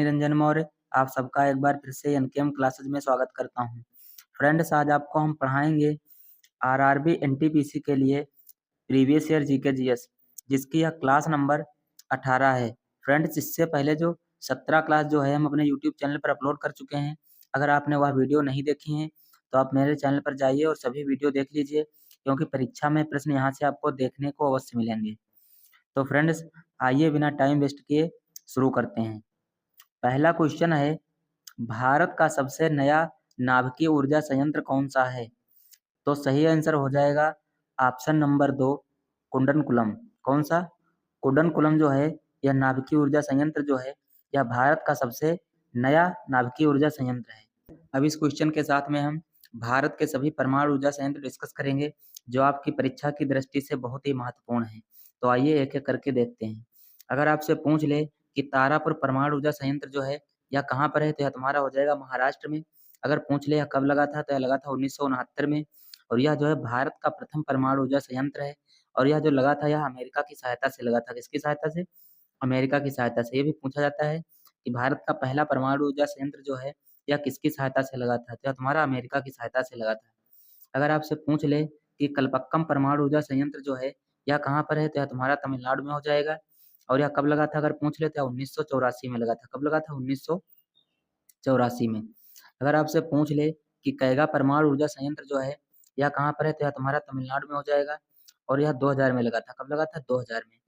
निरंजन मौर्य, आप सबका एक बार फिर से एनकेएम क्लासेस में स्वागत करता हूं। फ्रेंड्स, आज आपको हम पढ़ाएंगे आरआरबी एनटीपीसी के लिए प्रीवियस ईयर जीके जीएस, जिसकी यह क्लास नंबर 18 है। फ्रेंड्स, इससे पहले जो 17 क्लास जो है हम अपने यूट्यूब चैनल पर अपलोड कर चुके हैं। अगर आपने वह वीडियो नहीं देखी है तो आप मेरे चैनल पर जाइए और सभी वीडियो देख लीजिए, क्योंकि परीक्षा में प्रश्न यहाँ से आपको देखने को अवश्य मिलेंगे। तो फ्रेंड्स, आइए बिना टाइम वेस्ट किए शुरू करते हैं। पहला क्वेश्चन है, भारत का सबसे नया नाभिकीय ऊर्जा संयंत्र कौन सा है? तो सही आंसर हो जाएगा ऑप्शन नंबर 2, कुंडनकुलम। कौन सा? कुंडनकुलम जो है यह नाभिकीय ऊर्जा संयंत्र जो है यह भारत का सबसे नया नाभिकीय ऊर्जा संयंत्र है। अब इस क्वेश्चन के साथ में हम भारत के सभी परमाणु ऊर्जा संयंत्र डिस्कस करेंगे, जो आपकी परीक्षा की दृष्टि से बहुत ही महत्वपूर्ण है। तो आइए एक एक करके देखते हैं। अगर आपसे पूछ ले कि तारापुर परमाणु ऊर्जा संयंत्र जो है यह कहाँ पर है, तो यह तुम्हारा हो जाएगा महाराष्ट्र में। अगर पूछ ले यह कब लगा था, तो यह लगा था 1969 में, और यह जो है भारत का प्रथम परमाणु ऊर्जा संयंत्र है। और यह जो लगा था यह अमेरिका की सहायता से लगा था। किसकी सहायता से? अमेरिका की सहायता से। ये भी पूछा जाता है कि भारत का पहला परमाणु ऊर्जा संयंत्र जो है यह किसकी सहायता से लगा था, तो यह तुम्हारा अमेरिका की सहायता से लगा था। अगर आपसे पूछ ले कि कलपक्कम परमाणु ऊर्जा संयंत्र जो है यह कहाँ पर है, तो यह तुम्हारा तमिलनाडु में हो जाएगा। और यह कब लगा था, अगर पूछ ले तो 1984 में लगा था। कब लगा था? 1984 में। अगर आपसे पूछ ले कि कैगा परमाणु ऊर्जा संयंत्र जो है यह कहाँ पर है, तो यह तुम्हारा तमिलनाडु में हो जाएगा। और यह 2000 में लगा था। कब लगा था? 2000 में।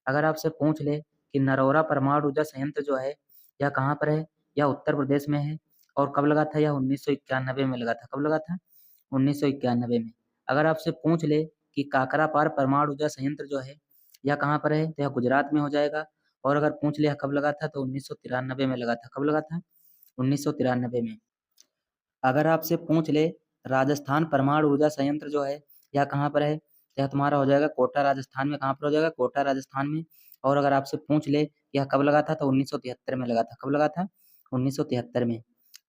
अगर आपसे पूछ ले कि नरौरा परमाणु ऊर्जा संयंत्र जो है यह कहाँ पर है, यह उत्तर प्रदेश में है। और कब लगा था? यह 1991 में लगा था। कब लगा था? 1991 में। अगर आपसे पूछ ले कि काकरापार परमाणु ऊर्जा संयंत्र जो है यह कहाँ पर है, तो यह गुजरात में हो जाएगा। और अगर पूछ लिया कब लगा था, तो 1993 में लगा था। कब लगा था? 1993 में। अगर आपसे पूछ ले राजस्थान परमाणु ऊर्जा संयंत्र जो है यह कहाँ पर है, तो यह तुम्हारा हो जाएगा कोटा राजस्थान में। कहाँ पर हो जाएगा? कोटा राजस्थान में। और अगर आपसे पूछ ले यह कब लगा था, तो 1973 में लगा था। कब लगा था? 1973 में।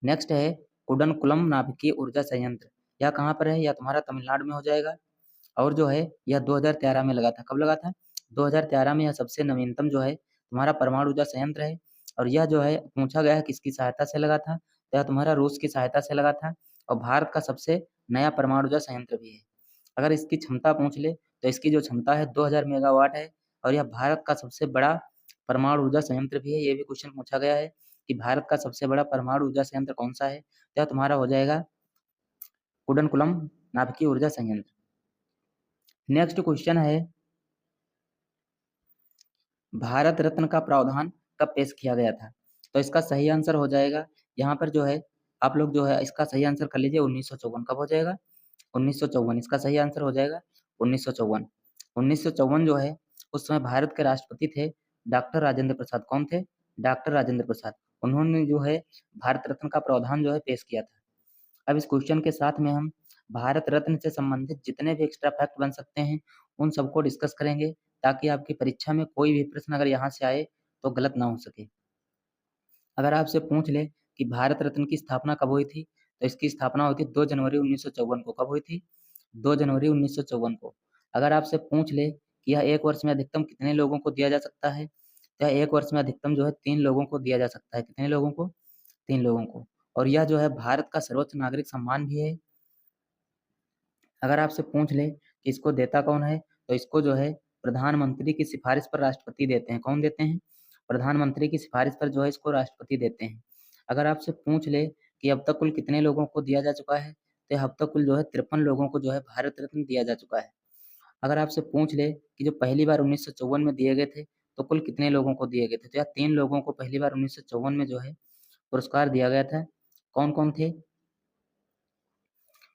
नेक्स्ट है कुडनकुलम नाभिकीय ऊर्जा संयंत्र। यह कहाँ पर है? यह तुम्हारा तमिलनाडु में हो जाएगा। और जो है यह 2013 में लगा था। कब लगा था? 2013 में। यह सबसे नवीनतम जो है तुम्हारा परमाणु ऊर्जा संयंत्र है। और यह जो है पूछा गया है किसकी सहायता से लगा था, तो यह तुम्हारा रूस की सहायता से लगा था। और भारत का सबसे नया परमाणु ऊर्जा संयंत्र भी है। अगर इसकी क्षमता पूछ ले तो इसकी जो क्षमता है 2000 मेगावाट है। और यह भारत का सबसे बड़ा परमाणु ऊर्जा संयंत्र भी है। ये भी क्वेश्चन पूछा गया है कि भारत का सबसे बड़ा परमाणु ऊर्जा संयंत्र कौन सा है, तो यह तुम्हारा हो जाएगा कुडनकुलम नाभिकीय ऊर्जा संयंत्र। नेक्स्ट क्वेश्चन है, भारत रत्न का प्रावधान कब पेश किया गया था? तो इसका सही आंसर हो जाएगा यहाँ पर जो है आप लोग जो है इसका सही आंसर कर लीजिए 1954। कब हो जाएगा? 1954। इसका सही आंसर हो जाएगा 1954। 1954 जो है उस समय भारत के राष्ट्रपति थे डॉक्टर राजेंद्र प्रसाद। कौन थे? डॉक्टर राजेंद्र प्रसाद। उन्होंने जो है भारत रत्न का प्रावधान जो है पेश किया था। अब इस क्वेश्चन के साथ में हम भारत रत्न से संबंधित जितने भी एक्स्ट्रा फैक्ट बन सकते हैं उन सबको डिस्कस करेंगे, ताकि आपकी परीक्षा में कोई भी प्रश्न अगर यहाँ से आए तो गलत ना हो सके। अगर आपसे पूछ ले कि भारत रत्न की स्थापना कब हुई थी, तो इसकी स्थापना हुई थी 2 जनवरी 1954 को। कब हुई थी? 2 जनवरी 1954 को। अगर आपसे पूछ ले कि यह एक वर्ष में अधिकतम कितने लोगों को दिया जा सकता है, तो यह एक वर्ष में अधिकतम जो है 3 लोगों को दिया जा सकता है। कितने लोगों को? 3 लोगों को। और यह जो है भारत का सर्वोच्च नागरिक सम्मान भी है। अगर आपसे पूछ ले कि इसको देता कौन है, तो इसको जो है प्रधानमंत्री की सिफारिश पर राष्ट्रपति देते हैं। कौन देते हैं? प्रधानमंत्री की सिफारिश पर जो है इसको राष्ट्रपति देते हैं। अगर आपसे पूछ ले कि अब तक कुल कितने लोगों को दिया जा चुका है, तो अब तक कुल जो है 53 लोगों को जो है भारत रत्न दिया जा चुका है। अगर आपसे पूछ ले कि जो पहली बार 1954 में दिए गए थे, तो कुल कितने लोगों को दिए गए थे, तो यह 3 लोगों को पहली बार 1954 में जो है पुरस्कार दिया गया था। कौन कौन थे?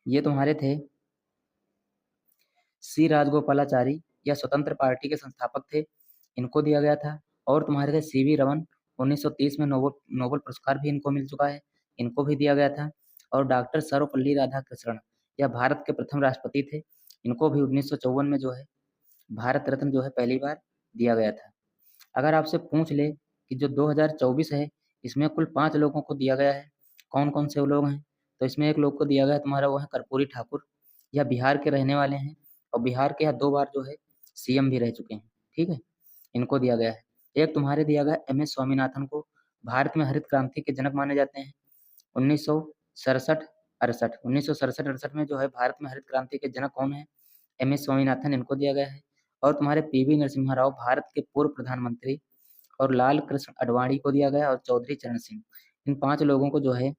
ये तुम्हारे थे सी राजगोपालाचारी, यह स्वतंत्र पार्टी के संस्थापक थे, इनको दिया गया था। और तुम्हारे थे सीवी रमन, 1930 में नोबेल पुरस्कार भी इनको मिल चुका है, इनको भी दिया गया था। और डॉक्टर सर्वपल्ली राधाकृष्णन, यह भारत के प्रथम राष्ट्रपति थे, इनको भी 1954 में जो है भारत रत्न जो है पहली बार दिया गया था। अगर आपसे पूछ ले कि जो 2024 है इसमें कुल 5 लोगों को दिया गया है, कौन कौन से वो लोग हैं, तो इसमें एक लोग को दिया गया है तुम्हारा, वो है कर्पूरी ठाकुर, यह बिहार के रहने वाले हैं। और बिहार के यहाँ 2 बार जो है सीएम भी रह चुके हैं। ठीक है, इनको दिया गया है। एक तुम्हारे दिया गया एम एस स्वामीनाथन को, भारत में हरित क्रांति के जनक माने जाते हैं? 1967-68 1967-68 में जो है भारत में हरित क्रांति के जनक कौन है? एम.एस. स्वामीनाथन, इनको दिया गया है। और तुम्हारे पी.वी. नरसिम्हा राव भारत के पूर्व प्रधानमंत्री, और लाल कृष्ण आडवाणी को दिया गया है, और चौधरी चरण सिंह। इन 5 लोगों को जो है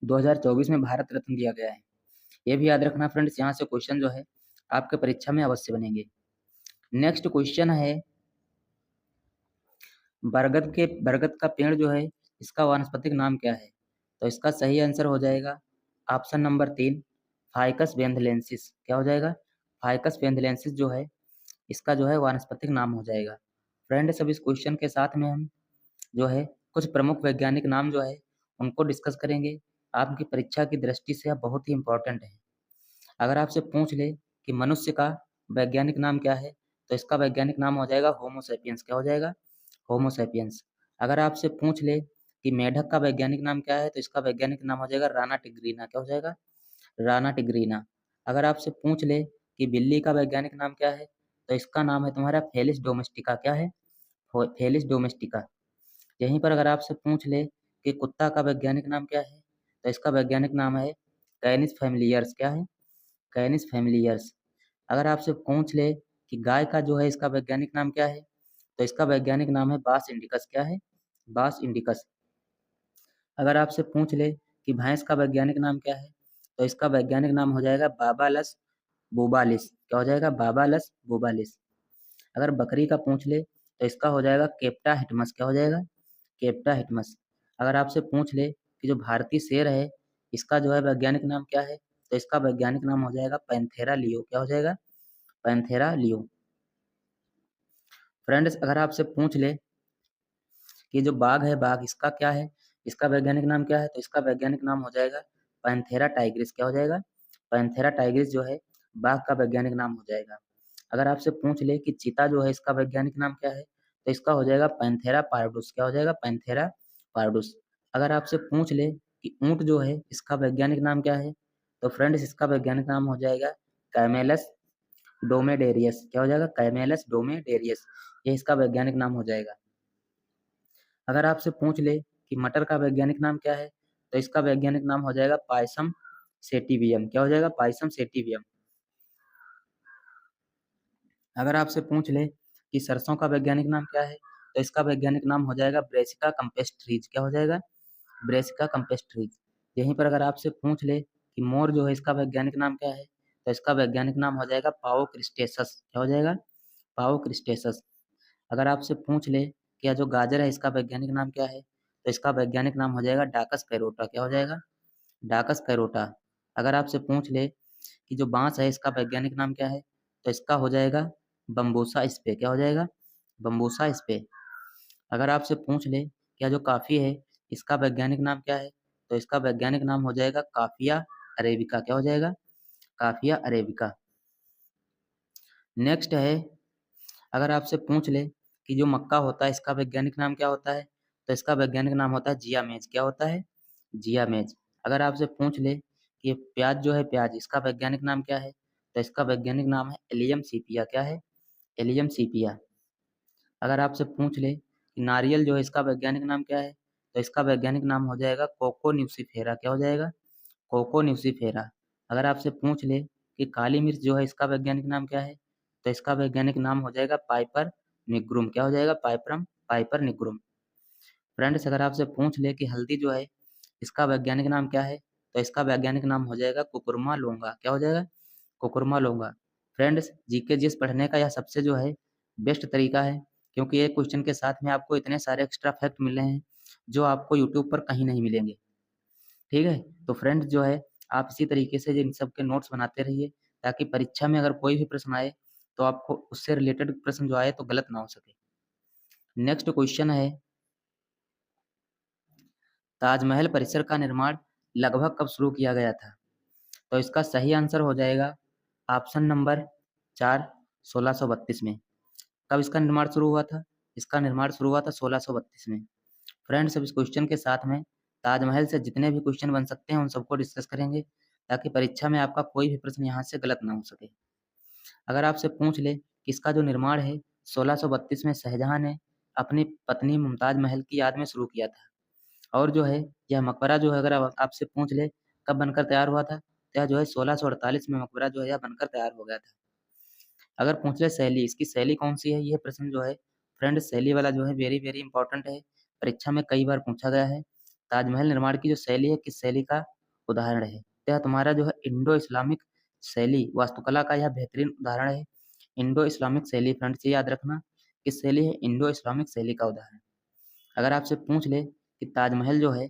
2024 में भारत रत्न दिया गया है। ये भी याद रखना फ्रेंड्स, यहाँ से क्वेश्चन जो है आपके परीक्षा में अवश्य बनेंगे। नेक्स्ट क्वेश्चन है, बरगद का पेड़ जो है इसका वानस्पतिक नाम क्या है? तो इसका सही आंसर हो जाएगा ऑप्शन नंबर 3, फाइकस वेंथलेंसिस। क्या हो जाएगा? फाइकस वेंथलेंसिस जो है इसका जो है वानस्पतिक नाम हो जाएगा। फ्रेंड्स, अब इस क्वेश्चन के साथ में हम जो है कुछ प्रमुख वैज्ञानिक नाम जो है उनको डिस्कस करेंगे। आपकी परीक्षा की दृष्टि से यह बहुत ही इंपॉर्टेंट है। अगर आपसे पूछ ले कि मनुष्य का वैज्ञानिक नाम क्या है, तो इसका वैज्ञानिक नाम हो जाएगा होमो सैपियंस। क्या हो जाएगा? Homo sapiens. अगर आपसे पूछ ले कि मेढक का वैज्ञानिक नाम क्या है, तो इसका वैज्ञानिक नाम हो जाएगा राना टिग्रीना। क्या हो जाएगा? राना टिग्रीना। अगर आपसे पूछ ले कि बिल्ली का वैज्ञानिक नाम क्या है, तो इसका नाम है तुम्हारा फेलिस डोमेस्टिका। क्या है? फेलिस डोमेस्टिका। यहीं पर अगर आपसे पूछ ले कि कुत्ता का वैज्ञानिक नाम क्या है, तो इसका वैज्ञानिक नाम है कैनिस फैमिलियर्स। क्या है? कैनिस फैमिलियर्स। अगर आपसे पूछ ले कि गाय का जो है इसका वैज्ञानिक नाम क्या है, तो इसका वैज्ञानिक नाम है बास इंडिकस। क्या है? बास इंडिकस। अगर आपसे पूछ ले कि भैंस का वैज्ञानिक नाम क्या है, तो इसका वैज्ञानिक नाम हो जाएगा बाबालस बोबालिस। क्या हो जाएगा? बाबालस बोबालिस। अगर बकरी का पूछ ले तो इसका हो जाएगा केप्टा हिटमस। क्या हो जाएगा? केप्टा हिटमस। अगर आपसे पूछ ले कि जो भारतीय शेर है इसका जो है वैज्ञानिक नाम क्या है, तो इसका वैज्ञानिक नाम हो जाएगा पैंथेरा लियो। क्या हो जाएगा? Panthera leo. फ्रेंड्स, अगर आपसे पूछ ले कि जो बाघ है, बाघ इसका क्या है, इसका वैज्ञानिक नाम क्या है, तो इसका वैज्ञानिक नाम हो जाएगा पैंथेरा टाइग्रिस। क्या हो जाएगा? पैंथेरा टाइग्रिस जो है बाघ का वैज्ञानिक नाम हो जाएगा। अगर आपसे पूछ ले कि चीता जो है इसका वैज्ञानिक नाम क्या है, तो इसका हो जाएगा पैंथेरा पार्डुस। क्या हो जाएगा? पैंथेरा पार्डुस। अगर आपसे पूछ ले कि ऊंट जो है इसका वैज्ञानिक नाम क्या है, तो फ्रेंड्स इसका वैज्ञानिक नाम हो जाएगा कैमेलस डोमेडेरियस। क्या हो जाएगा? कैमेलस डोमेडेरियस। ये इसका वैज्ञानिक नाम हो जाएगा। अगर आपसे पूछ ले कि मटर का वैज्ञानिक नाम क्या है, तो इसका वैज्ञानिक नाम हो जाएगा पायसम सेटिवियम। क्या हो जाएगा? पायसम सेटिवियम। अगर आपसे पूछ ले कि सरसों का वैज्ञानिक नाम क्या है, तो इसका वैज्ञानिक नाम हो जाएगा ब्रेसिका कंपेस्ट्रीज। क्या हो जाएगा? ब्रेसिका कंपेस्ट्रीज। यहीं पर अगर आपसे पूछ ले कि मोर जो है इसका वैज्ञानिक नाम क्या है, तो इसका वैज्ञानिक नाम हो जाएगा पाओ क्रिस्टेसस। क्या हो जाएगा? पाओ क्रिस्टेसस। अगर आपसे पूछ ले कि यह जो गाजर है इसका वैज्ञानिक नाम क्या है, तो इसका वैज्ञानिक नाम हो जाएगा डाकस कैरोटा। क्या हो जाएगा? डाकस कैरोटा। अगर आपसे पूछ ले कि जो बांस है इसका वैज्ञानिक नाम क्या है, तो इसका हो जाएगा बम्बूसा स्पे। क्या हो जाएगा? बम्बूसा स्पे। अगर आपसे पूछ ले क्या जो कॉफी है इसका वैज्ञानिक नाम क्या है, तो इसका वैज्ञानिक नाम हो जाएगा काफिया अरेबिका। क्या हो जाएगा? काफिया अरेबिका। नेक्स्ट है, अगर आपसे पूछ ले कि जो मक्का होता है इसका वैज्ञानिक नाम क्या होता है, तो इसका वैज्ञानिक नाम होता है जिया मेज। क्या होता है? जिया मेज। अगर आपसे पूछ ले कि प्याज जो है प्याज इसका वैज्ञानिक नाम क्या है, तो इसका वैज्ञानिक नाम है एलियम सीपिया। क्या है? एलियम सीपिया। अगर आपसे पूछ ले कि नारियल जो है इसका वैज्ञानिक नाम क्या है, तो इसका वैज्ञानिक नाम हो जाएगा कोको न्यूसीफेरा। क्या हो जाएगा? कोको न्यूसीफेरा। अगर आपसे पूछ ले कि काली मिर्च जो है इसका वैज्ञानिक नाम क्या है, तो इसका वैज्ञानिक नाम हो जाएगा पाइपर निग्रुम। क्या हो जाएगा? पाइपर निग्रुम। फ्रेंड्स, अगर आपसे पूछ ले कि हल्दी जो है इसका वैज्ञानिक नाम क्या है, तो इसका वैज्ञानिक नाम हो जाएगा कुकुरमा लोंगा। क्या हो जाएगा? कुकुरमा लोंगा। फ्रेंड्स, जीके जीएस पढ़ने का यह सबसे जो है बेस्ट तरीका है, क्योंकि एक क्वेश्चन के साथ में आपको इतने सारे एक्स्ट्रा फैक्ट मिले हैं जो आपको यूट्यूब पर कहीं नहीं मिलेंगे। ठीक है? तो फ्रेंड्स जो है आप इसी तरीके से इन सब के नोट्स बनाते रहिए, ताकि परीक्षा में अगर कोई भी प्रश्न आए तो आपको उससे रिलेटेड प्रश्न जो आए तो गलत ना हो सके। नेक्स्ट क्वेश्चन है, ताजमहल परिसर का निर्माण लगभग कब शुरू किया गया था? तो इसका सही आंसर हो जाएगा ऑप्शन नंबर 4, 1632 में। कब इसका निर्माण शुरू हुआ था? इसका निर्माण शुरू हुआ था 1632 में। फ्रेंड्स, अब इस क्वेश्चन के साथ में ताजमहल से जितने भी क्वेश्चन बन सकते हैं उन सबको डिस्कस करेंगे, ताकि परीक्षा में आपका कोई भी प्रश्न यहाँ से गलत ना हो सके। अगर आपसे पूछ ले कि इसका जो निर्माण है 1632 में शाहजहां ने अपनी पत्नी मुमताज महल की याद में शुरू किया था। और जो है यह मकबरा जो है अगर आपसे पूछ ले कब बनकर तैयार हुआ था, तो यह जो है 1648 में मकबरा जो है यह बनकर तैयार हो गया था। अगर पूछ ले शैली, इसकी शैली कौन सी है, यह प्रश्न जो है फ्रेंड शैली वाला जो है वेरी वेरी इंपॉर्टेंट है, परीक्षा में कई बार पूछा गया है। ताजमहल निर्माण की जो शैली है किस शैली का उदाहरण है, तो यह तुम्हारा जो है इंडो इस्लामिक शैली वास्तुकला का यह बेहतरीन उदाहरण है। इंडो इस्लामिक शैली फ्रेंड्स ये याद रखना, किस शैली है, इंडो इस्लामिक शैली का उदाहरण। अगर आपसे पूछ ले कि ताजमहल जो है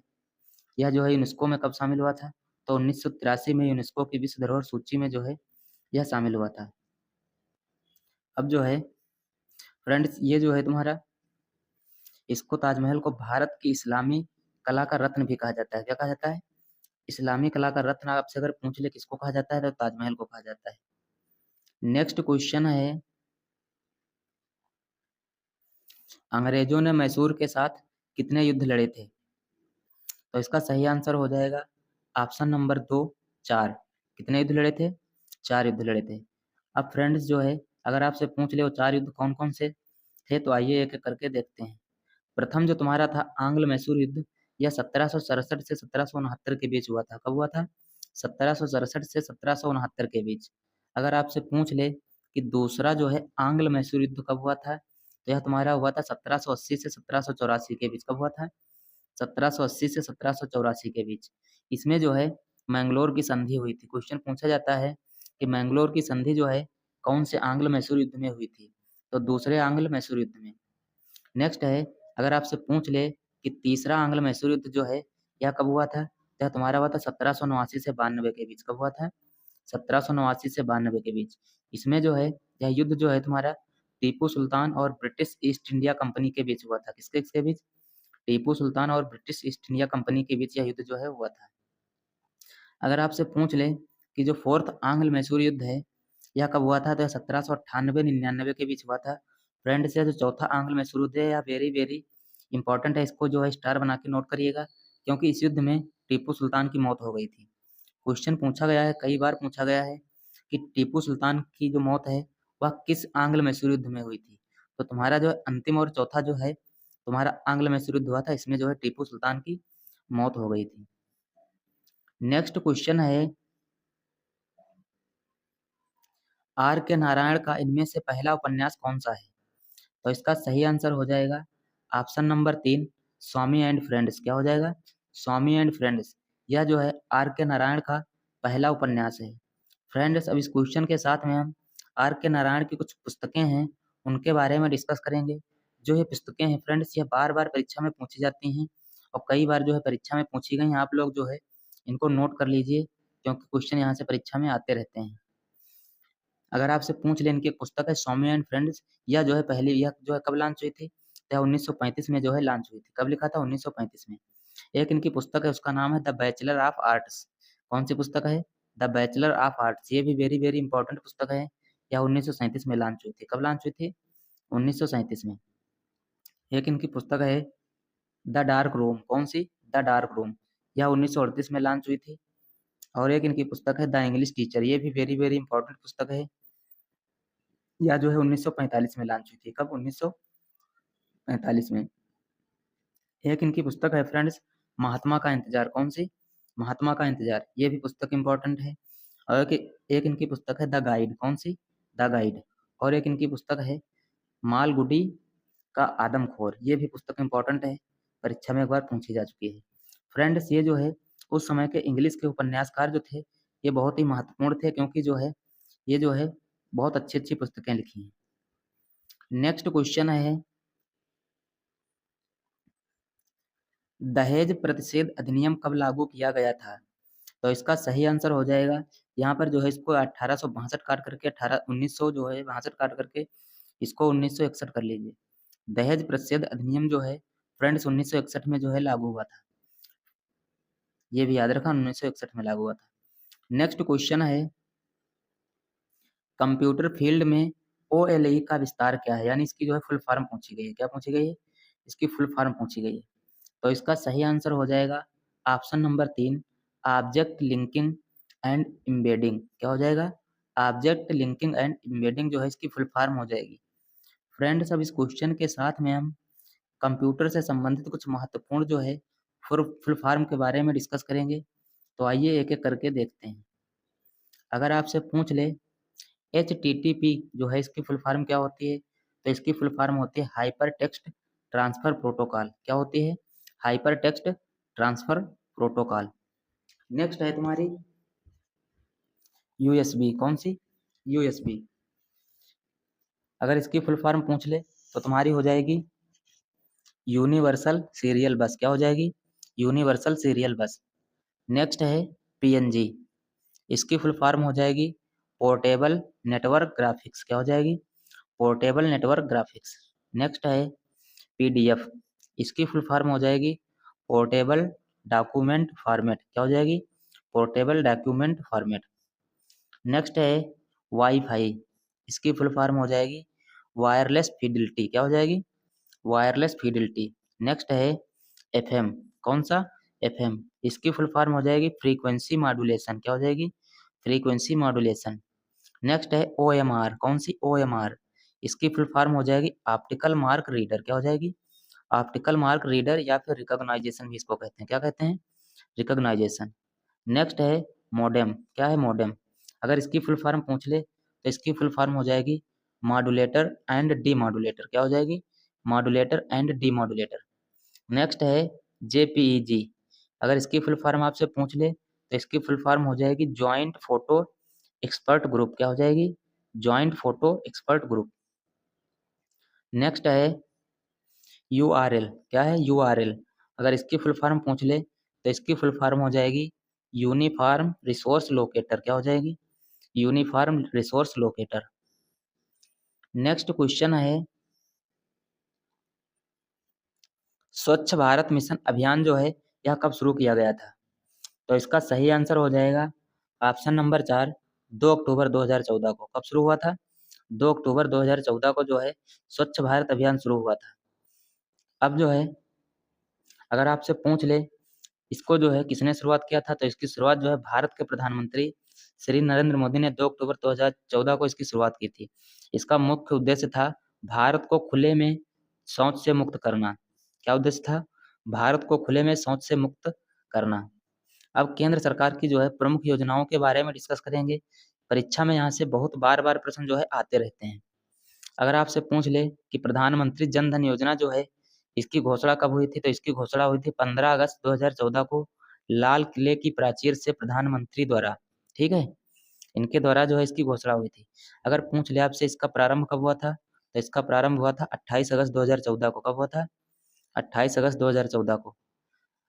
यह जो है यूनेस्को में कब शामिल हुआ था, तो 1983 में यूनेस्को की विश्व धरोहर सूची में जो है यह शामिल हुआ था। अब जो है फ्रेंड्स ये जो है तुम्हारा, इसको ताजमहल को भारत की इस्लामी कला का रत्न भी कहा जाता है। क्या कहा जाता है, इस्लामी कला का रत्न आपसे अगर पूछ ले किसको कहा जाता है, तो ताजमहल को कहा जाता है। नेक्स्ट क्वेश्चन है, अंग्रेजों ने मैसूर के साथ कितने युद्ध लड़े थे, तो इसका सही आंसर हो जाएगा ऑप्शन नंबर 2, 4। कितने युद्ध लड़े थे, 4 युद्ध लड़े थे। अब फ्रेंड्स जो है अगर आपसे पूछ ले वो 4 युद्ध कौन कौन से थे, तो आइए एक एक करके देखते हैं। प्रथम जो तुम्हारा था आंग्ल मैसूर युद्ध, यह 1767 से 1769 के बीच हुआ था। कब हुआ था, 1767 से 1769 के बीच। अगर आपसे पूछ ले कि दूसरा जो है आंग्ल मैसूर युद्ध कब हुआ था, तो यह तुम्हारा हुआ था 1780 से 1784 के बीच। कब हुआ था, 1780 से 1784 के बीच। इसमें जो है मैंगलोर की संधि हुई थी। क्वेश्चन पूछा जाता है कि मैंगलोर की संधि जो है कौन से आंग्ल मैसूर युद्ध में हुई थी, तो दूसरे आंग्ल मैसूर युद्ध में। नेक्स्ट है, अगर आपसे पूछ ले कि तीसरा आंग्ल मैसूर युद्ध जो है यह कब हुआ था, तो यह तुम्हारा हुआ था 1789 से 92 के बीच। कब हुआ था, 1789 से 92 के बीच। इसमें जो है यह युद्ध जो है तुम्हारा टीपू सुल्तान और ब्रिटिश ईस्ट इंडिया कंपनी के बीच हुआ था। किसके किसके बीच, टीपू सुल्तान और ब्रिटिश ईस्ट इंडिया कंपनी के बीच यह युद्ध जो है हुआ था। अगर आपसे पूछ ले कि जो फोर्थ आंग्ल मैसूर युद्ध है यह कब हुआ था, तो 1798-99 के बीच हुआ था। फ्रेंड्स यह जो चौथा आंग्ल मैसूर युद्ध है यह वेरी वेरी इंपॉर्टेंट है, इसको जो है स्टार बना के नोट करिएगा, क्योंकि इस युद्ध में टीपू सुल्तान की मौत हो गई थी। क्वेश्चन पूछा गया है, कई बार पूछा गया है कि टीपू सुल्तान की जो मौत है वह किस आंग्ल मैसूर युद्ध में हुई थी, तो तुम्हारा जो अंतिम और चौथा जो है तुम्हारा आंग्ल मैसूर युद्ध हुआ था, इसमें जो है टीपू सुल्तान की मौत हो गई थी। नेक्स्ट क्वेश्चन है, आर के नारायण का इनमें से पहला उपन्यास कौन सा है, तो इसका सही आंसर हो जाएगा option number 3, Swami and friends. क्या हो जाएगा, स्वामी एंड फ्रेंड्स। यह जो है आर के नारायण का पहला उपन्यास है। फ्रेंड्स अब इस क्वेश्चन के साथ में हम आर के नारायण की कुछ पुस्तकें हैं उनके बारे में डिस्कस करेंगे। जो ये पुस्तकें हैं फ्रेंड्स यह बार बार परीक्षा में पूछी जाती हैं और कई बार जो है परीक्षा में पूछी गई हैं। आप लोग जो है इनको नोट कर लीजिए, क्योंकि क्वेश्चन यहाँ से परीक्षा में आते रहते हैं। अगर आपसे पूछ लें इनकी एक पुस्तक है स्वामी एंड फ्रेंड्स, यह जो है पहली, यह जो है कब लॉन्च हुई थी, यह 1935 में जो है लॉन्च हुई थी। कब लिखा था, 1935 में। एक इनकी पुस्तक है उसका नाम है द बैचलर ऑफ आर्ट्स। कौन सी पुस्तक है, द बैचलर ऑफ आर्ट्स। ये भी वेरी वेरी इंपॉर्टेंट पुस्तक है। यह 1937 में लॉन्च हुई थी। कब लॉन्च हुई थी, 1937 में। एक इनकी पुस्तक है द डार्क रूम। कौन सी, द डार्क रूम। यह 1938 में लॉन्च हुई थी। और एक इनकी पुस्तक है द इंग्लिश टीचर। ये भी वेरी वेरी इंपॉर्टेंट पुस्तक है। यह जो है 1945 में लॉन्च हुई थी। कब, 1945 में। एक इनकी पुस्तक है फ्रेंड्स महात्मा का इंतजार। कौन सी, महात्मा का इंतजार। ये भी पुस्तक इंपॉर्टेंट है। और एक इनकी पुस्तक है द गाइड। कौन सी, द गाइड। और एक इनकी पुस्तक है मालगुडी का आदमखोर। ये भी पुस्तक इंपॉर्टेंट है, परीक्षा में एक बार पूछी जा चुकी है। फ्रेंड्स ये जो है उस समय के इंग्लिश के उपन्यासकार जो थे ये बहुत ही महत्वपूर्ण थे, क्योंकि जो है ये जो है बहुत अच्छी अच्छी पुस्तकें लिखी हैं। नेक्स्ट क्वेश्चन है, दहेज प्रतिषेध अधिनियम कब लागू किया गया था, तो इसका सही आंसर हो जाएगा यहाँ पर जो है इसको 1862 काट करके 1900 जो है 62 काट करके इसको 1961 कर लीजिए। दहेज प्रतिषेध अधिनियम जो है फ्रेंड्स 1961 में जो है लागू हुआ था। ये भी याद रखा, 1961 में लागू हुआ था। नेक्स्ट क्वेश्चन है, कंप्यूटर फील्ड में OLE का विस्तार क्या है, यानी इसकी जो है फुल फॉर्म पूछी गई है। क्या पूछी गई है, इसकी फुल फॉर्म पूछी गई है। तो इसका सही आंसर हो जाएगा option number 3, object linking and embedding. क्या हो जाएगा, ऑब्जेक्ट लिंकिंग एंड एम्बेडिंग जो है इसकी फुल फॉर्म हो जाएगी। फ्रेंड्स अब इस क्वेश्चन के साथ में हम कंप्यूटर से संबंधित कुछ महत्वपूर्ण जो है फुल फॉर्म के बारे में डिस्कस करेंगे। तो आइए एक एक करके देखते हैं। अगर आपसे पूछ ले HTTP जो है इसकी फुल फॉर्म क्या होती है, तो इसकी फुल फॉर्म होती है हाइपर टेक्स्ट ट्रांसफर प्रोटोकॉल। क्या होती है? Hyper text transfer protocol. Next है तुम्हारी USB। कौन सी? USB। अगर इसकी फुल फॉर्म पूछ ले तो तुम्हारी हो जाएगी यूनिवर्सल सीरियल बस। क्या हो जाएगी? यूनिवर्सल सीरियल बस। नेक्स्ट है PNG। इसकी फुल फॉर्म हो जाएगी पोर्टेबल नेटवर्क ग्राफिक्स। क्या हो जाएगी? Portable network graphics. नेक्स्ट है PDF। इसकी फुल फॉर्म हो जाएगी पोर्टेबल डॉक्यूमेंट फॉर्मेट। क्या हो जाएगी? Portable document format. नेक्स्ट है वाईफाई। इसकी फुल फॉर्म हो जाएगी वायरलेस फिडिलिटी। क्या हो जाएगी? Wireless fidelity. नेक्स्ट है FM। कौन सा? FM। इसकी फुल फॉर्म हो जाएगी फ्रीक्वेंसी मॉड्यूलेशन। क्या हो जाएगी? Frequency modulation. नेक्स्ट है OMR। कौन सी? OMR। इसकी फुल फॉर्म हो जाएगी ऑप्टिकल मार्क रीडर। क्या हो जाएगी? ऑप्टिकल मार्क रीडर या फिर रिकॉग्नाइजेशन भी इसको कहते हैं। क्या कहते हैं? रिकॉग्नाइजेशन। नेक्स्ट है मॉडेम। क्या है? मॉडेम। अगर इसकी फुल फॉर्म पूछ ले तो इसकी फुल फॉर्म हो जाएगी मॉड्यूलेटर एंड डीमॉड्यूलेटर। क्या हो जाएगी? Modulator and demodulator. नेक्स्ट है JPEG। अगर इसकी फुल फॉर्म आपसे पूछ ले तो इसकी फुल फॉर्म हो जाएगी ज्वाइंट फोटो एक्सपर्ट ग्रुप। क्या हो जाएगी? Joint photo expert group. Next है URL। क्या है? URL। अगर इसकी फुल फॉर्म पूछ ले तो इसकी फुल फॉर्म हो जाएगी यूनिफॉर्म रिसोर्स लोकेटर। क्या हो जाएगी? Uniform resource locator. Next question है स्वच्छ भारत मिशन अभियान जो है यह कब शुरू किया गया था? तो इसका सही आंसर हो जाएगा ऑप्शन नंबर 4, 2 अक्टूबर 2014 को। कब शुरू हुआ था? 2 अक्टूबर 2014 को जो है स्वच्छ भारत अभियान शुरू हुआ था। अब जो है अगर आपसे पूछ ले इसको जो है किसने शुरुआत किया था, तो इसकी शुरुआत जो है भारत के प्रधानमंत्री श्री नरेंद्र मोदी ने 2 अक्टूबर 2014 को इसकी शुरुआत की थी। इसका मुख्य उद्देश्य था भारत को खुले में शौच से मुक्त करना। क्या उद्देश्य था? भारत को खुले में शौच से मुक्त करना। अब केंद्र सरकार की जो है प्रमुख योजनाओं के बारे में डिस्कस करेंगे। परीक्षा में यहाँ से बहुत बार प्रश्न जो है आते रहते हैं। अगर आपसे पूछ ले कि प्रधानमंत्री जन धन योजना जो है इसकी घोषणा कब हुई थी, तो इसकी घोषणा हुई थी 15 अगस्त 2014 को लाल किले की प्राचीर से प्रधानमंत्री द्वारा। ठीक है, इनके द्वारा जो है इसकी घोषणा हुई थी। अगर पूछ ले आपसे इसका प्रारंभ कब हुआ था, तो इसका प्रारंभ हुआ था 28 अगस्त 2014 को। कब हुआ था? 28 अगस्त 2014 को।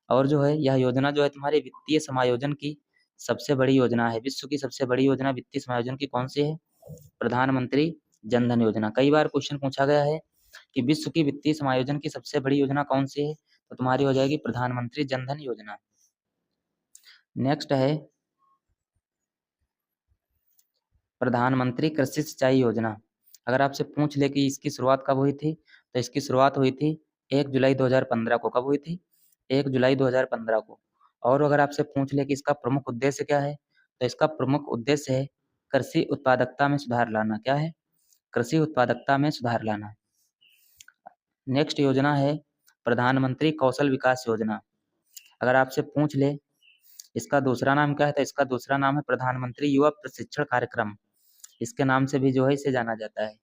और जो है यह योजना जो है तुम्हारी वित्तीय समायोजन की सबसे बड़ी योजना है। विश्व की सबसे बड़ी योजना वित्तीय समायोजन की कौन सी है? प्रधानमंत्री जन धन योजना। कई बार क्वेश्चन पूछा गया है कि विश्व की वित्तीय समायोजन की सबसे बड़ी योजना कौन सी है, तो तुम्हारी हो जाएगी प्रधानमंत्री जन धन योजना। नेक्स्ट है प्रधानमंत्री कृषि सिंचाई योजना। अगर आपसे पूछ ले कि इसकी शुरुआत कब हुई थी, तो इसकी शुरुआत हुई थी 1 जुलाई 2015 को। कब हुई थी? 1 जुलाई 2015 को। और अगर आपसे पूछ ले कि इसका प्रमुख उद्देश्य क्या है, तो इसका प्रमुख उद्देश्य है कृषि उत्पादकता में सुधार लाना। क्या है? कृषि उत्पादकता में सुधार लाना। नेक्स्ट योजना है प्रधानमंत्री कौशल विकास योजना। अगर आपसे पूछ ले इसका दूसरा नाम क्या है, तो इसका दूसरा नाम है प्रधानमंत्री युवा प्रशिक्षण कार्यक्रम। इसके नाम से भी जो है इसे जाना जाता है।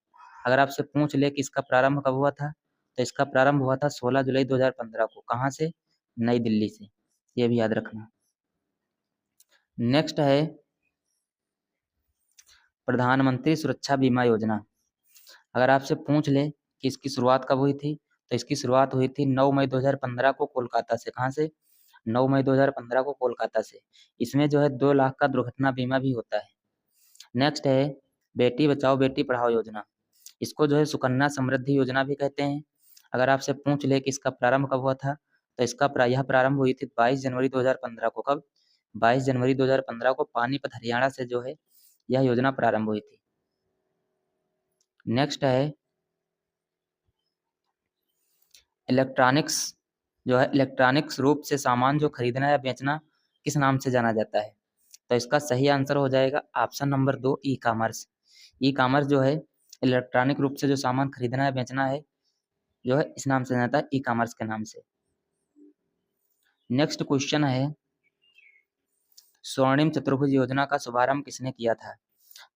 अगर आपसे पूछ ले कि इसका प्रारंभ कब हुआ था, तो इसका प्रारंभ हुआ था 16 जुलाई 2015 को। कहाँ से? नई दिल्ली से। ये भी याद रखना। नेक्स्ट है प्रधानमंत्री सुरक्षा बीमा योजना। अगर आपसे पूछ ले कि इसकी शुरुआत कब हुई थी, तो इसकी शुरुआत हुई थी 9 मई 2015 को कोलकाता से। कहाँ से? 9 मई 2015 को कोलकाता से। इसमें जो है 2 लाख का दुर्घटना बीमा भी होता है। नेक्स्ट है बेटी बचाओ बेटी पढ़ाओ योजना। इसको जो है सुकन्या समृद्धि योजना भी कहते हैं। अगर आपसे पूछ ले कि इसका प्रारंभ कब हुआ था, तो यह प्रारंभ हुई थी 22 जनवरी 2015 को। कब? 22 जनवरी 2015 को पानीपत हरियाणा से जो है यह योजना प्रारंभ हुई थी। नेक्स्ट है इलेक्ट्रॉनिक्स जो है इलेक्ट्रॉनिक्स रूप से सामान जो खरीदना या बेचना किस नाम से जाना जाता है, तो इसका सही आंसर हो जाएगा option number 2, e commerce. E commerce जो है इलेक्ट्रॉनिक रूप से जो सामान खरीदना या बेचना है जो है इस नाम से जाना जाता है, ई कॉमर्स के नाम से। नेक्स्ट क्वेश्चन है, स्वर्णिम चतुर्भुज योजना का शुभारंभ किसने किया था?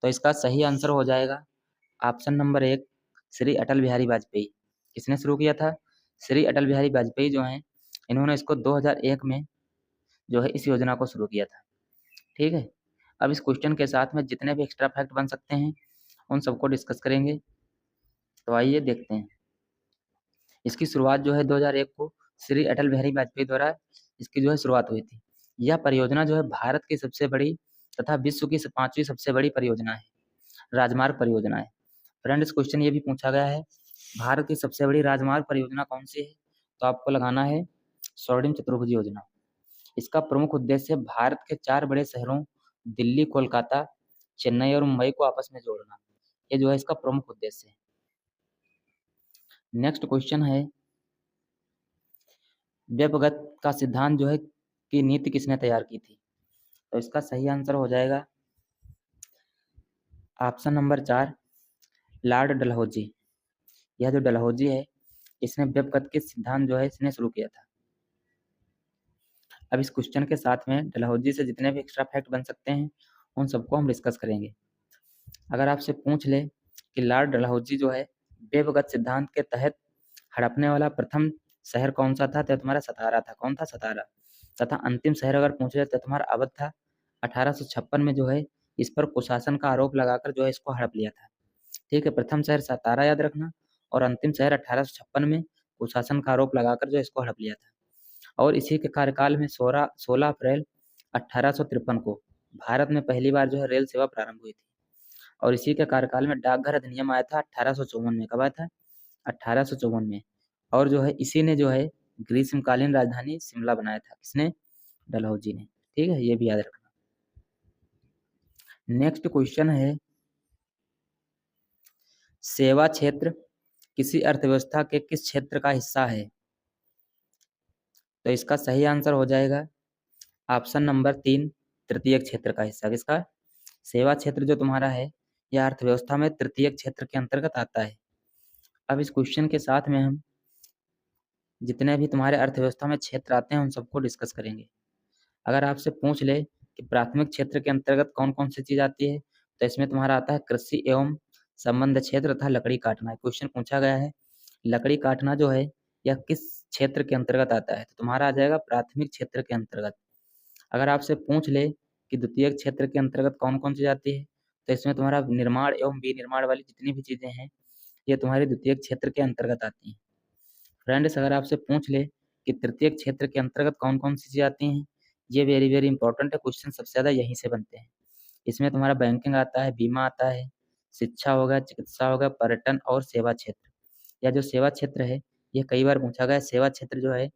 तो इसका सही आंसर हो जाएगा ऑप्शन नंबर 1, श्री अटल बिहारी वाजपेयी। किसने शुरू किया था? श्री अटल बिहारी वाजपेयी जो हैं, इन्होंने इसको 2001 में जो है इस योजना को शुरू किया था। ठीक है, अब इस क्वेश्चन के साथ में जितने भी एक्स्ट्रा फैक्ट बन सकते हैं उन सबको डिस्कस करेंगे। तो आइए देखते हैं। इसकी शुरुआत जो है 2001 को श्री अटल बिहारी वाजपेयी द्वारा इसकी जो है शुरुआत हुई थी। यह परियोजना जो है भारत की सबसे बड़ी तथा विश्व की 5वीं सबसे बड़ी परियोजना है, राजमार्ग परियोजना है। फ्रेंड्स, क्वेश्चन ये भी पूछा गया है, भारत की सबसे बड़ी राजमार्ग परियोजना कौन सी है? तो आपको लगाना है स्वर्णिम चतुर्भुज योजना। इसका प्रमुख उद्देश्य भारत के 4 बड़े शहरों दिल्ली, कोलकाता, चेन्नई और मुंबई को आपस में जोड़ना। ये जो है इसका प्रमुख उद्देश्य है। नेक्स्ट क्वेश्चन है, व्यपगत का सिद्धांत जो है की नीति किसने तैयार की थी? तो इसका सही आंसर हो जाएगा ऑप्शन नंबर 4, लॉर्ड डलहौजी। यह जो डलहौजी है, इसने व्यपगत के सिद्धांत जो है इसने शुरू किया था। अब इस क्वेश्चन के साथ में डलहौजी से जितने भी एक्स्ट्रा फैक्ट बन सकते हैं उन सबको हम डिस्कस करेंगे। अगर आपसे पूछ ले कि लॉर्ड डलहौजी जो है व्यपगत सिद्धांत के तहत हड़पने वाला प्रथम शहर कौन सा था? तो तुम्हारा सतारा था। कौन था? सतारा। तथा अंतिम शहर अगर पूछ ले तो तुम्हारा अवध था। 1856 में जो है इस पर कुशासन का आरोप लगाकर जो है इसको हड़प लिया था। ठीक है, प्रथम शहर सतारा याद रखना, और अंतिम शहर 1856 में कुशासन का आरोप लगाकर जो इसको हड़प लिया था। और इसी के कार्यकाल में 16 अप्रैल 1853 को भारत में पहली बार जो है रेल सेवा प्रारंभ हुई थी। और इसी के कार्यकाल में डाकघर अधिनियम आया था 1854 में। कब आया था? 1854 में। और जो है इसी ने जो है ग्रीष्मकालीन राजधानी शिमला बनाया था। किसने? डलहौजी ने। ठीक है, ये भी याद रखना। नेक्स्ट क्वेश्चन है, सेवा क्षेत्र किसी अर्थव्यवस्था के किस क्षेत्र का हिस्सा है? तो इसका सही आंसर हो जाएगा ऑप्शन नंबर 3, तृतीय क्षेत्र का हिस्सा। किसका? सेवा क्षेत्र जो तुम्हारा है यह अर्थव्यवस्था में तृतीय क्षेत्र के अंतर्गत आता है। अब इस क्वेश्चन के साथ में हम जितने भी तुम्हारे अर्थव्यवस्था में क्षेत्र आते हैं उन सबको डिस्कस करेंगे। अगर आपसे पूछ ले कि प्राथमिक क्षेत्र के अंतर्गत कौन कौन सी चीज आती है, तो इसमें तुम्हारा आता है कृषि एवं संबंध क्षेत्र तथा लकड़ी काटना। क्वेश्चन पूछा गया है लकड़ी काटना जो है यह किस क्षेत्र के अंतर्गत आता है? तो तुम्हारा आ जाएगा प्राथमिक क्षेत्र के अंतर्गत। अगर आपसे पूछ ले कि द्वितीय क्षेत्र के अंतर्गत कौन कौन सी जाती है, तो इसमें तुम्हारा निर्माण एवं विनिर्माण वाली जितनी भी चीजें हैं ये तुम्हारे द्वितीय क्षेत्र के अंतर्गत आती हैं। फ्रेंड्स, अगर आपसे पूछ ले कि तृतीय क्षेत्र के अंतर्गत कौन कौन सी चीजें आती हैं, ये वेरी वेरी इंपॉर्टेंट है, क्वेश्चन सबसे ज्यादा यहीं से बनते हैं। इसमें तुम्हारा बैंकिंग आता है, बीमा आता है, शिक्षा होगा, चिकित्सा होगा, पर्यटन और सेवा क्षेत्र। या जो सेवा क्षेत्र है ये कई बार पूछा गया है, सेवा क्षेत्र जो है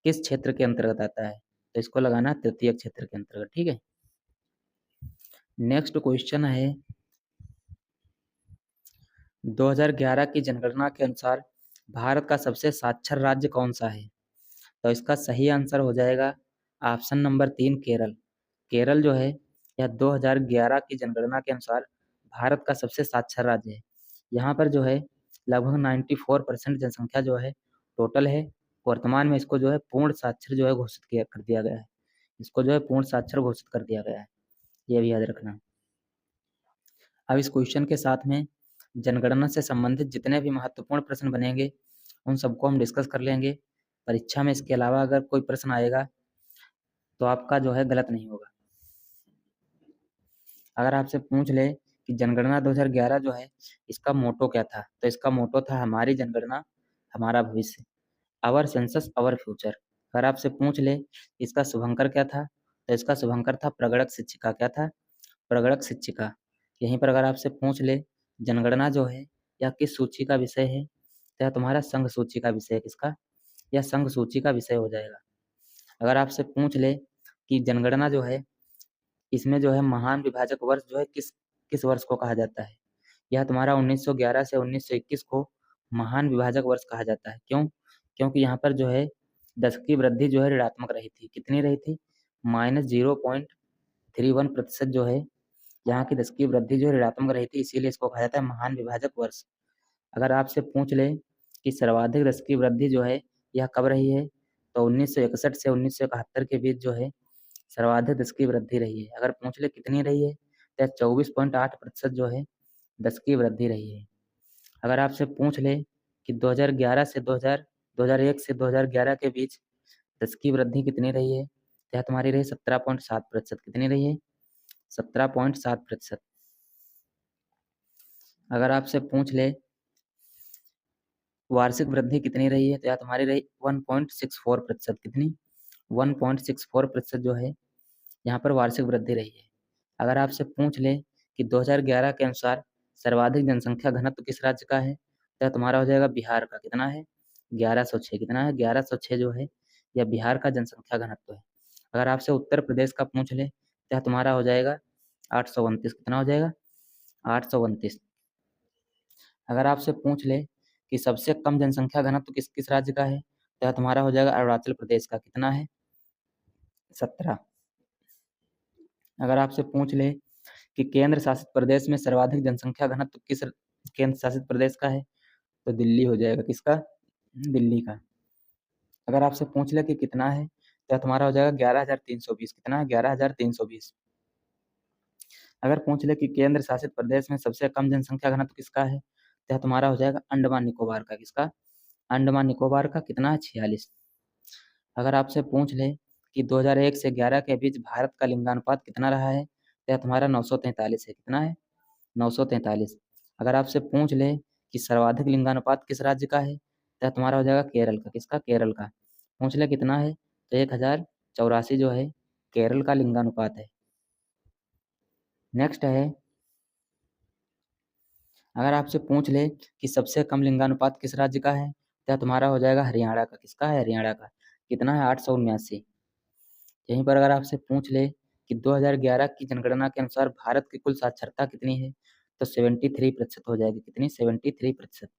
किस क्षेत्र के अंतर्गत आता है? तो इसको लगाना तृतीय क्षेत्र के अंतर्गत। ठीक है, नेक्स्ट क्वेश्चन है 2011 की जनगणना के अनुसार भारत का सबसे साक्षर राज्य कौन सा है? तो इसका सही आंसर हो जाएगा ऑप्शन नंबर 3, केरल। केरल जो है यह 2011 की जनगणना के अनुसार भारत का सबसे साक्षर राज्य है। यहाँ पर जो है लगभग 94% जनसंख्या जो है टोटल है। वर्तमान में इसको जो है पूर्ण साक्षर जो है घोषित किया कर दिया गया है। इसको जो है पूर्ण साक्षर घोषित कर दिया गया है, ये भी याद रखना। अब इस क्वेश्चन के साथ में जनगणना से संबंधित जितने भी महत्वपूर्ण प्रश्न बनेंगे उन सबको हम डिस्कस कर लेंगे। परीक्षा में इसके अलावा अगर कोई प्रश्न आएगा तो आपका जो है गलत नहीं होगा। अगर आपसे पूछ ले कि जनगणना 2011 जो है इसका मोटो क्या था, तो इसका मोटो था हमारी जनगणना हमारा भविष्य, आवर सेंसस आवर फ्यूचर। अगर आपसे पूछ ले इसका शुभंकर क्या था, तो इसका शुभंकर था प्रगणक शिक्षिका। क्या था? प्रगणक शिक्षिका। यहीं पर अगर आपसे पूछ ले जनगणना जो है यह किस सूची का विषय है, तो यह तुम्हारा संघ सूची का विषय है। किसका? यह संघ सूची का विषय हो जाएगा। अगर आपसे पूछ ले कि जनगणना जो है इसमें जो है महान विभाजक वर्ष जो है किस किस वर्ष को कहा जाता है, यह तुम्हारा 1911 से 1921 को महान विभाजक वर्ष कहा जाता है। क्यों? क्योंकि यहाँ पर जो है दशक की वृद्धि जो है ऋणात्मक रही थी। कितनी रही थी? -0.31% जो है यहाँ की दशक की वृद्धि जो है ऋणात्मक रही थी, इसीलिए इसको कहा जाता है महान विभाजक वर्ष। अगर आपसे पूछ ले कि सर्वाधिक दशकीय वृद्धि जो है यह कब रही है, तो 1961 से 1971 के बीच जो है सर्वाधिक दशकीय वृद्धि रही है। अगर पूछ ले कितनी रही है, तो 24.8% जो है दशकीय वृद्धि रही है। अगर आपसे पूछ ले कि 2001 से 2011 के बीच दशकीय वृद्धि कितनी रही है, तो यह तुम्हारी रही 17.7%। कितनी रही है? 17.7%। अगर आपसे पूछ ले वार्षिक वृद्धि कितनी रही है, तो यह तुम्हारी रही 1.64%। कितनी? 1.64% जो है यहाँ पर वार्षिक वृद्धि रही है। अगर आपसे पूछ ले कि 2011 के अनुसार सर्वाधिक जनसंख्या घनत्व किस राज्य का है, तो तुम्हारा हो जाएगा बिहार का। कितना है? 1106। कितना है? 1106 जो है यह बिहार का जनसंख्या घनत्व है। अगर आपसे उत्तर प्रदेश का पूछ ले, तो तुम्हारा हो जाएगा 829। कितना हो जाएगा? 829। अगर आपसे पूछ ले कि सबसे कम जनसंख्या घनत्व किस किस राज्य का है, तो तुम्हारा हो जाएगा अरुणाचल प्रदेश का। कितना है? 17। अगर आपसे पूछ ले कि केंद्र शासित प्रदेश में सर्वाधिक जनसंख्या घनत्व किस केंद्र शासित प्रदेश का है, तो दिल्ली हो जाएगा। किसका? दिल्ली का। अगर आपसे पूछ ले कि कितना है, तो तुम्हारा हो जाएगा 11,320। कितना है? 11,320। अगर पूछ ले कि केंद्र शासित प्रदेश में सबसे कम जनसंख्या घनत्व किसका है, तो तुम्हारा हो जाएगा अंडमान निकोबार का। किसका? अंडमान निकोबार का। कितना है? 46। अगर आपसे पूछ ले कि 2001 से 11 के बीच भारत का लिंगानुपात कितना रहा है, तो तुम्हारा 943 है। कितना है? 943। अगर आपसे पूछ ले कि सर्वाधिक लिंगानुपात किस राज्य का है, तो तुम्हारा हो जाएगा केरल का। किसका? केरल का। पूछ ले कितना है, तो 1084 जो है केरल का लिंगानुपात है। नेक्स्ट है, अगर आपसे पूछ ले कि सबसे कम लिंगानुपात किस राज्य का है, तो तुम्हारा हो जाएगा हरियाणा का। किसका है? हरियाणा का। कितना है? 879। यहीं पर अगर आपसे पूछ ले कि 2011 की जनगणना के अनुसार भारत की कुल साक्षरता कितनी है, तो 73% हो जाएगी। कितनी? 73%।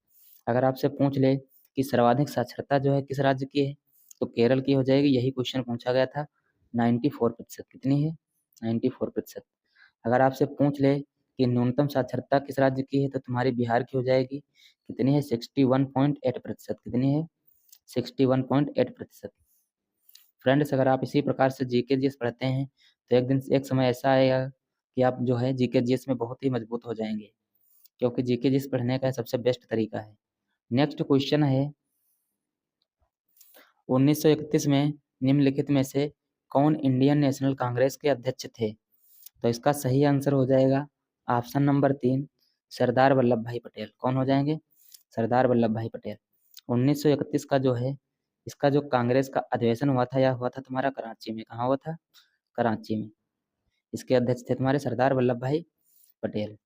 अगर आपसे पूछ ले कि सर्वाधिक साक्षरता जो है किस राज्य की है, तो केरल की हो जाएगी। यही क्वेश्चन पूछा गया था। 94%। कितनी है? 94%। अगर आपसे पूछ ले कि न्यूनतम साक्षरता किस राज्य की है, तो तुम्हारी बिहार की हो जाएगी। कितनी है? 61.8%। कितनी है? 61.8%। फ्रेंड्स, अगर आप इसी प्रकार से जीके जीएस पढ़ते हैं, तो एक दिन एक समय ऐसा आएगा कि आप जो है जीके जीएस में बहुत ही मजबूत हो जाएंगे, क्योंकि जीके जीएस पढ़ने का सबसे बेस्ट तरीका है। नेक्स्ट क्वेश्चन है, 1931 में निम्नलिखित में से कौन इंडियन नेशनल कांग्रेस के अध्यक्ष थे? तो इसका सही आंसर हो जाएगा ऑप्शन नंबर 3, सरदार वल्लभ भाई पटेल। कौन हो जाएंगे? सरदार वल्लभ भाई पटेल। 1931 का जो है इसका जो कांग्रेस का अधिवेशन हुआ था, यह हुआ था तुम्हारा कराची में। कहाँ हुआ था? कराची में। इसके अध्यक्ष थे तुम्हारे सरदार वल्लभ भाई पटेल।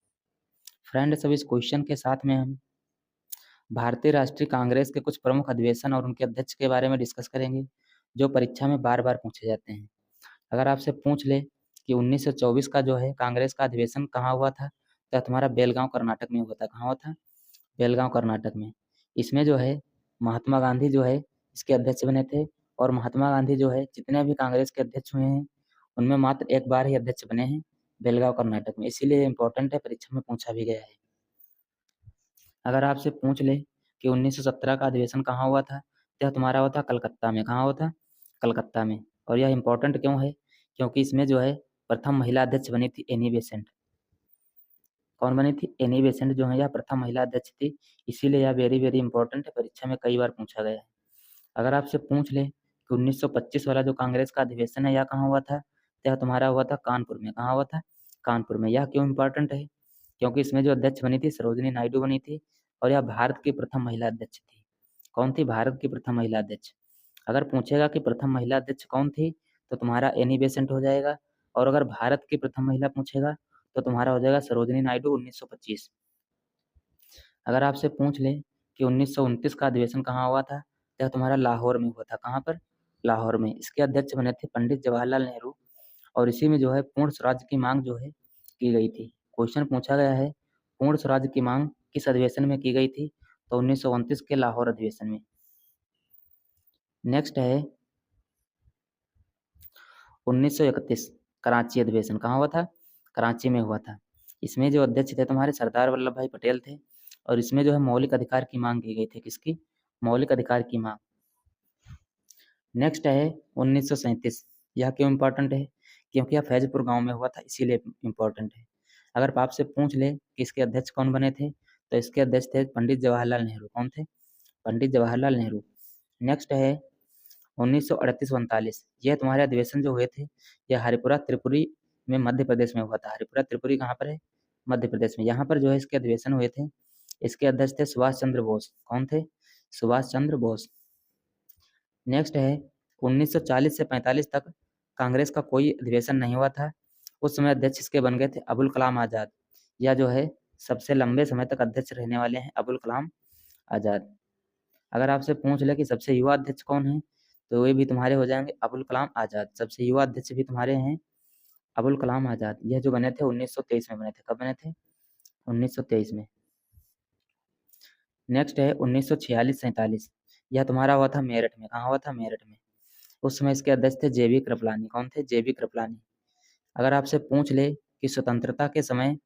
फ्रेंड्स, अब इस क्वेश्चन के साथ में हम भारतीय राष्ट्रीय कांग्रेस के कुछ प्रमुख अधिवेशन और उनके अध्यक्ष के बारे में डिस्कस करेंगे, जो परीक्षा में बार बार पूछे जाते हैं। अगर आपसे पूछ ले कि 1924 का जो है कांग्रेस का अधिवेशन कहाँ हुआ था, तो तुम्हारा बेलगांव कर्नाटक में हुआ था। कहाँ हुआ था? बेलगांव कर्नाटक में। इसमें जो है महात्मा गांधी जो है इसके अध्यक्ष बने थे, और महात्मा गांधी जो है जितने भी कांग्रेस के अध्यक्ष हुए हैं उनमें मात्र एक बार ही अध्यक्ष बने हैं, बेलगांव कर्नाटक में। इसीलिए इम्पोर्टेंट है, परीक्षा में पूछा भी गया है। अगर आपसे पूछ ले कि 1917 का अधिवेशन कहाँ हुआ था, तो तुम्हारा हुआ था कलकत्ता में। कहाँ हुआ था? कलकत्ता में। और यह इम्पोर्टेंट क्यों है? क्योंकि इसमें जो है प्रथम महिला अध्यक्ष बनी थी एनी बेसेंट। कौन बनी थी? एनी बेसेंट जो है यह प्रथम महिला अध्यक्ष थी। इसीलिए यह वेरी वेरी इंपॉर्टेंट है, परीक्षा में कई बार पूछा गया है। अगर आपसे पूछ ले कि 1925 वाला जो कांग्रेस का अधिवेशन है यह कहाँ हुआ था, तो यह तुम्हारा हुआ था कानपुर में। कहाँ हुआ था? कानपुर में। यह क्यों इंपॉर्टेंट है? क्योंकि इसमें जो अध्यक्ष बनी थी सरोजिनी नायडू बनी थी, और यह भारत की प्रथम महिला अध्यक्ष थी। कौन थी? भारत की प्रथम महिला अध्यक्ष। अगर पूछेगा कि प्रथम महिला अध्यक्ष कौन थी, तो तुम्हारा एनी बेसेंट हो जाएगा। और अगर भारत की प्रथम महिला पूछेगा तो तुम्हारा हो जाएगा सरोजिनी नायडू 1925। अगर आपसे पूछ ले कि 1929 का अधिवेशन कहाँ हुआ था, तो तुम्हारा लाहौर में हुआ था। कहाँ पर? लाहौर में। इसके अध्यक्ष बने थे पंडित जवाहरलाल नेहरू, और इसी में जो है पूर्ण स्वराज की मांग जो है की गई थी। क्वेश्चन पूछा गया है पूर्ण स्वराज की मांग किस अधिवेशन में की गई थी, तो 1929 के लाहौर अधिवेशन में। नेक्स्ट है 1931 कराची अधिवेशन। कहाँ हुआ था? कराची में हुआ था। इसमें जो अध्यक्ष थे तुम्हारे सरदार वल्लभ भाई पटेल थे, और इसमें जो है मौलिक अधिकार की मांग की गई थी। किसकी? मौलिक अधिकार की मांग। नेक्स्ट है 1937। यह क्यों इम्पोर्टेंट है? क्योंकि यह फैजपुर गांव में हुआ था, इसीलिए इम्पोर्टेंट है। अगर आपसे पूछ ले कि इसके अध्यक्ष कौन बने थे, तो इसके अध्यक्ष थे पंडित जवाहरलाल नेहरू। कौन थे? पंडित जवाहरलाल नेहरू। नेक्स्ट है 1938-39। यह तुम्हारे अधिवेशन जो हुए थे, यह हरिपुरा त्रिपुरी में मध्य प्रदेश में हुआ था। हरिपुरा त्रिपुरी कहाँ पर है? मध्य प्रदेश में। यहाँ पर जो है इसके अधिवेशन हुए थे। इसके अध्यक्ष थे सुभाष चंद्र बोस। कौन थे? सुभाष चंद्र बोस। नेक्स्ट है 1940 से 45 तक कांग्रेस का कोई अधिवेशन नहीं हुआ था। उस समय अध्यक्ष इसके बन गए थे अबुल कलाम आजाद। यह जो है सबसे लंबे समय तक अध्यक्ष रहने वाले हैं, अबुल कलाम आजाद। अगर आपसे पूछ ले कि सबसे युवा अध्यक्ष कौन है, तो वे भी तुम्हारे हो जाएंगे अबुल कलाम आजाद। सबसे युवा अध्यक्ष भी तुम्हारे हैं अबुल कलाम आजाद। यह जो बने थे 1923 में बने थे। कब बने थे? 1923 में। नेक्स्ट है 1946-47। यह तुम्हारा हुआ था मेरठ में। कहाँ हुआ था? मेरठ में। उस समय इसके अध्यक्ष थे जेबी कृपलानी। कौन थे? जेबी कृपलानी। अगर आपसे पूछ ले कि स्वतंत्रता के समय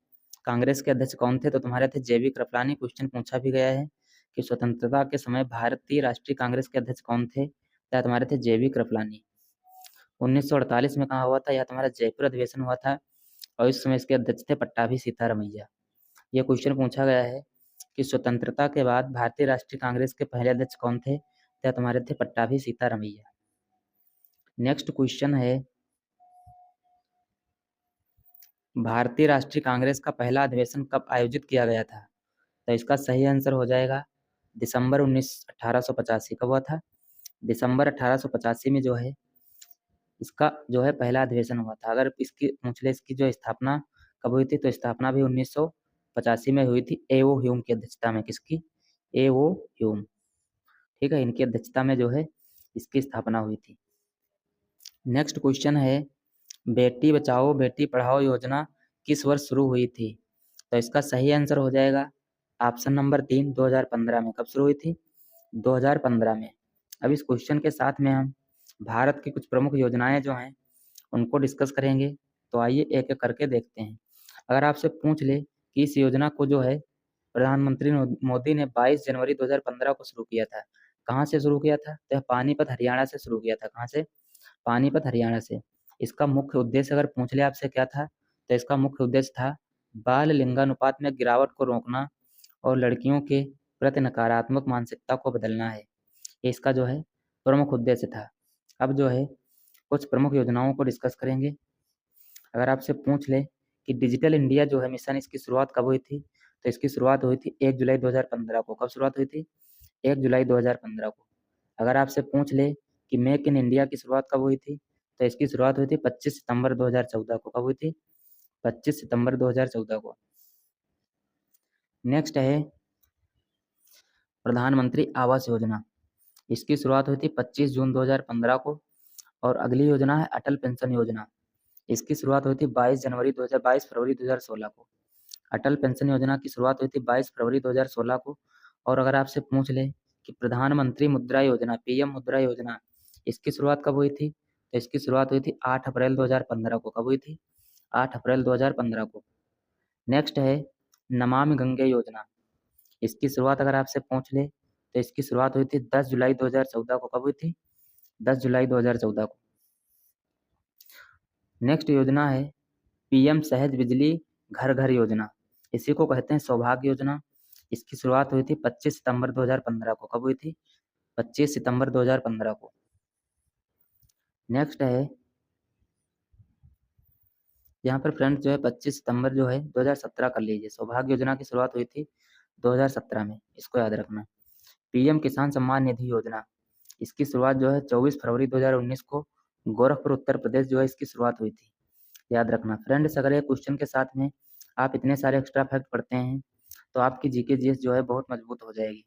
कांग्रेस के अध्यक्ष कौन थे, तो तुम्हारे थे जेबी कृपलानी। क्वेश्चन पूछा भी गया है कि स्वतंत्रता के समय भारतीय राष्ट्रीय कांग्रेस के अध्यक्ष कौन थे, या तुम्हारे थे जेबी कृपलानी। 1948 में कहाँ हुआ था? यह तुम्हारा जयपुर अधिवेशन हुआ था, और इस समय इसके अध्यक्ष थे पट्टाभी सीतारमैया। यह क्वेश्चन पूछा गया है कि स्वतंत्रता के बाद भारतीय राष्ट्रीय कांग्रेस के पहले अध्यक्ष कौन थे, या तुम्हारे थे पट्टाभी सीतारमैया। नेक्स्ट क्वेश्चन है भारतीय राष्ट्रीय कांग्रेस का पहला अधिवेशन कब आयोजित किया गया था? तो इसका सही आंसर हो जाएगा दिसंबर 1885। कब हुआ था? दिसंबर 1885 में जो है इसका जो है पहला अधिवेशन हुआ था। अगर इसकी पूछ ले इसकी जो स्थापना कब हुई थी, तो स्थापना भी 1985 में हुई थी ए.ओ. ह्यूम की अध्यक्षता में। किसकी? ए.ओ. ह्यूम। ठीक है, इनकी अध्यक्षता में जो है इसकी स्थापना हुई थी। नेक्स्ट क्वेश्चन है बेटी बचाओ बेटी पढ़ाओ योजना किस वर्ष शुरू हुई थी? तो इसका सही आंसर हो जाएगा ऑप्शन नंबर 3, 2015 में। कब शुरू हुई थी? 2015 में। अब इस क्वेश्चन के साथ में हम भारत की कुछ प्रमुख योजनाएं जो हैं उनको डिस्कस करेंगे। तो आइए एक एक करके देखते हैं। अगर आपसे पूछ ले कि इस योजना को जो है प्रधानमंत्री मोदी ने 22 जनवरी 2015 को शुरू किया था, कहाँ से शुरू किया था? तो पानीपत हरियाणा से शुरू किया था। कहाँ से? पानीपत हरियाणा से। इसका मुख्य उद्देश्य अगर पूछ ले आपसे क्या था, तो इसका मुख्य उद्देश्य था बाल लिंगानुपात में गिरावट को रोकना और लड़कियों के प्रति नकारात्मक मानसिकता को बदलना है। ये इसका जो है प्रमुख उद्देश्य था। अब जो है कुछ प्रमुख योजनाओं को डिस्कस करेंगे। अगर आपसे पूछ ले कि डिजिटल इंडिया जो है मिशन, इसकी शुरुआत कब हुई थी, तो इसकी शुरुआत हुई थी 1 जुलाई 2015 को। कब शुरुआत हुई थी? 1 जुलाई 2015 को। अगर आपसे पूछ ले कि मेक इन इंडिया की शुरुआत कब हुई थी, तो इसकी शुरुआत हुई थी 25 सितंबर 2014 को। कब हुई थी? 25 सितंबर 2014 को। नेक्स्ट है प्रधानमंत्री आवास योजना। इसकी शुरुआत हुई थी 25 जून 2015 को। और अगली योजना है अटल पेंशन योजना। इसकी शुरुआत हुई थी 22 फरवरी 2016 को। अटल पेंशन योजना की शुरुआत हुई थी 22 फरवरी 2016 को। और अगर आपसे पूछ ले कि प्रधानमंत्री मुद्रा योजना, पीएम मुद्रा योजना, इसकी शुरुआत कब हुई थी, तो इसकी शुरुआत हुई थी 8 अप्रैल 2015 को। कब हुई थी? 8 अप्रैल 2015 को। नेक्स्ट है नमामि गंगे योजना। इसकी शुरुआत अगर आपसे पूछ ले तो इसकी शुरुआत हुई थी 10 जुलाई 2014 को। कब हुई थी? 10 जुलाई 2014 को। नेक्स्ट योजना है पीएम सहज बिजली घर घर योजना। इसी को कहते हैं सौभाग्य योजना। इसकी शुरुआत हुई थी 25 सितंबर 2015 को। कब हुई थी? 25 सितंबर 2015 को। नेक्स्ट है यहाँ पर फ्रेंड्स जो है 25 सितंबर जो है 2017 कर लीजिए। सौभाग्य योजना की शुरुआत हुई थी 2017 में, इसको याद रखना। पीएम किसान सम्मान निधि योजना, इसकी शुरुआत जो है 24 फरवरी 2019 को गोरखपुर उत्तर प्रदेश जो है इसकी शुरुआत हुई थी। याद रखना फ्रेंड्स। अगर ये क्वेश्चन के साथ में आप इतने सारे एक्स्ट्रा फैक्ट पढ़ते हैं तो आपकी जीके जीएस जो है बहुत मजबूत हो जाएगी।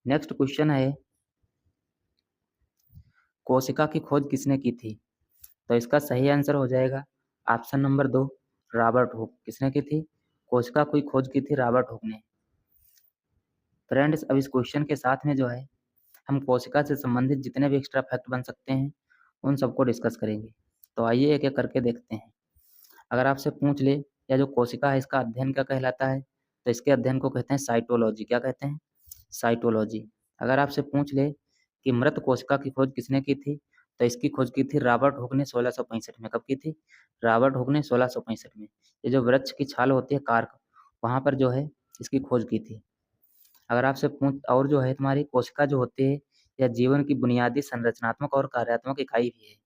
नेक्स्ट क्वेश्चन है कोशिका की खोज किसने की थी? तो इसका सही आंसर हो जाएगा ऑप्शन नंबर 2, रॉबर्ट हुक। किसने की थी? कोशिका की खोज की थी रॉबर्ट हुक ने। फ्रेंड्स अब इस क्वेश्चन के साथ में जो है हम कोशिका से संबंधित जितने भी एक्स्ट्रा फैक्ट बन सकते हैं उन सबको डिस्कस करेंगे। तो आइए एक एक करके देखते हैं। अगर आपसे पूछ ले या जो कोशिका है इसका अध्ययन क्या कहलाता है, तो इसके अध्ययन को कहते हैं साइटोलॉजी। क्या कहते हैं? साइटोलॉजी। अगर आपसे पूछ ले कि मृत कोशिका की खोज किसने की थी, तो इसकी खोज की थी रॉबर्ट हुक ने 1665 में। कब की थी? रॉबर्ट हुक ने 1665 में। ये जो वृक्ष की छाल होती है कार्क, वहां पर जो है इसकी खोज की थी। अगर आपसे पूछ और जो है तुम्हारी कोशिका जो होती है यह जीवन की बुनियादी संरचनात्मक और कार्यात्मक इकाई भी है।